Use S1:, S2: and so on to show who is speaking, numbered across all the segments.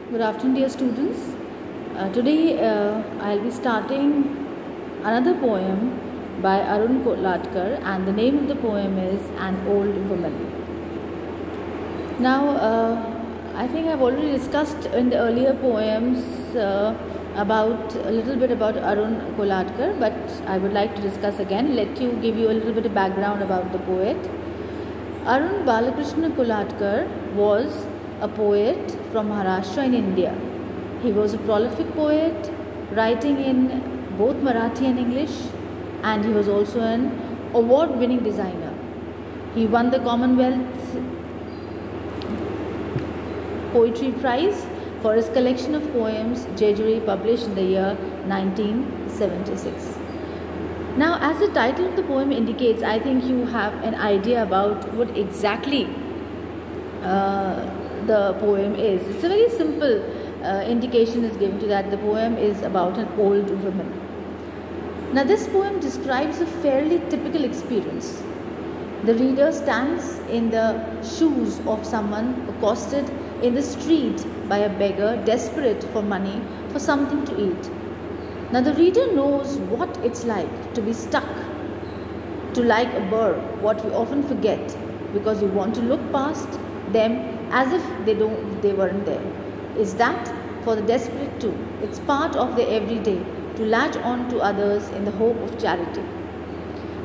S1: Good afternoon, dear students. Today I'll be starting another poem by Arun Kolatkar, and the name of the poem is An Old Woman. Now, I think I've already discussed in the earlier poems about a little bit about Arun Kolatkar, but I would like to discuss again, give you a little bit of background about the poet. Arun Balakrishna Kolatkar was a poet from Maharashtra in India. He was a prolific poet, writing in both Marathi and English, and he was also an award-winning designer. He won the Commonwealth Poetry Prize for his collection of poems, Jejuri, published in the year 1976. Now, as the title of the poem indicates, I think you have an idea about what exactly the poem is. It's a very simple indication is given to that the poem is about an old woman. Now, this poem describes a fairly typical experience. The reader stands in the shoes of someone accosted in the street by a beggar desperate for money for something to eat. Now, the reader knows what it's like to be stuck, to like a burr, what we often forget because we want to look past them as if they weren't there. Is that for the desperate too? It's part of their everyday to latch on to others in the hope of charity.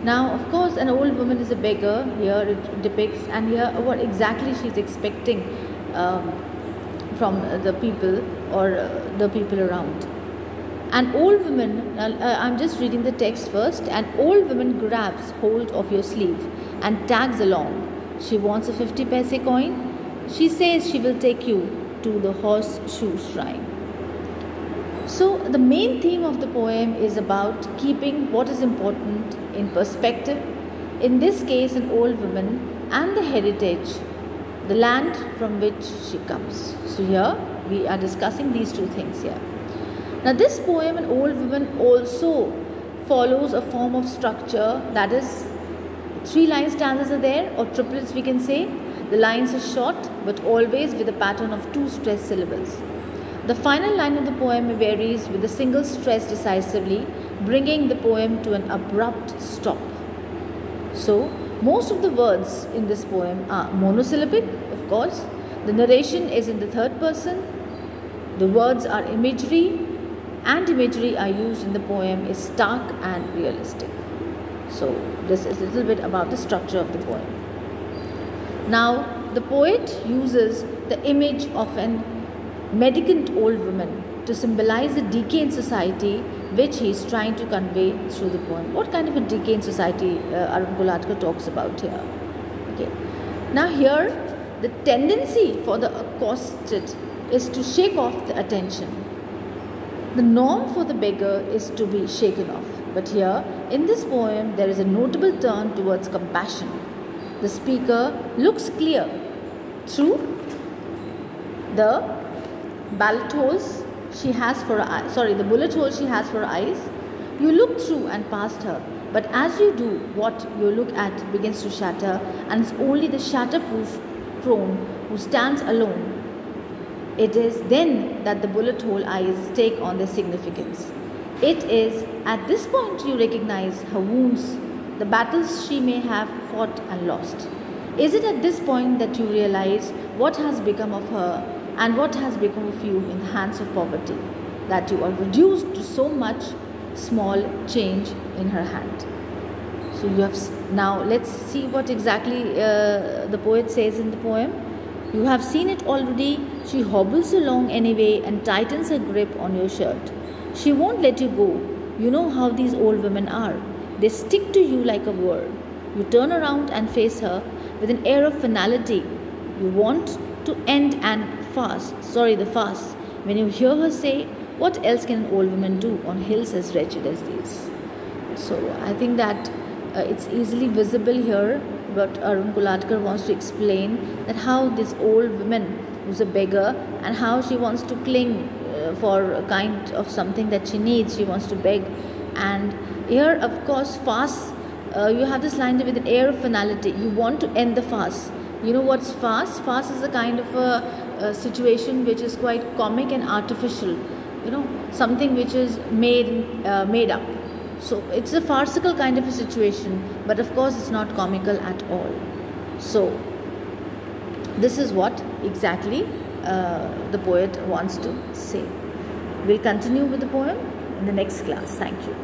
S1: Now, of course, an old woman is a beggar. Here it depicts, and here what exactly she's expecting from the people or the people around. An old woman, I'm just reading the text first. An old woman grabs hold of your sleeve and tags along. She wants a 50 paise coin. She says she will take you to the horseshoe shrine. So the main theme of the poem is about keeping what is important in perspective. In this case, an old woman and the heritage, the land from which she comes. So here we are discussing these two things here. Now, this poem, An Old Woman, also follows a form of structure, that is 3 line stanzas are there, or triplets we can say. The lines are short but always with a pattern of 2 stressed syllables. The final line of the poem varies with a single stress decisively, bringing the poem to an abrupt stop. So, most of the words in this poem are monosyllabic, of course. The narration is in the 3rd person. The words are imagery, and imagery are used in the poem is stark and realistic. So, this is a little bit about the structure of the poem. Now, the poet uses the image of an mendicant old woman to symbolize the decay in society which he is trying to convey through the poem. What kind of a decay in society Arun Kolatkar talks about here? Okay. Now, here the tendency for the accosted is to shake off the attention. The norm for the beggar is to be shaken off. But here, in this poem, there is a notable turn towards compassion. The speaker looks clear through the bullet holes she has for her eyes. The bullet holes she has for her eyes. You look through and past her, but as you do, what you look at begins to shatter, and it's only the shatterproof crone who stands alone. It is then that the bullet hole eyes take on their significance. It is at this point you recognize her wounds, the battles she may have fought and lost. Is it at this point that you realize what has become of her and what has become of you in the hands of poverty, that you are reduced to so much small change in her hand? So you have now let's see what exactly the poet says in the poem. You have seen it already. She hobbles along anyway and tightens her grip on your shirt. She won't let you go. You know how these old women are. They stick to you like a burr. You turn around and face her with an air of finality. You want to end the fast. When you hear her say, what else can an old woman do on hills as wretched as these? So I think that it's easily visible here what Arun Kolatkar wants to explain, that how this old woman who's a beggar and how she wants to cling for a kind of something that she needs. She wants to beg, and here of course fast, you have this line with an air of finality. You want to end the fast. You know what's fast? Fast is a kind of a situation which is quite comic and artificial, something which is made up. So it's a farcical kind of a situation, but of course it's not comical at all. So this is what exactly the poet wants to say. We'll continue with the poem in the next class. Thank you.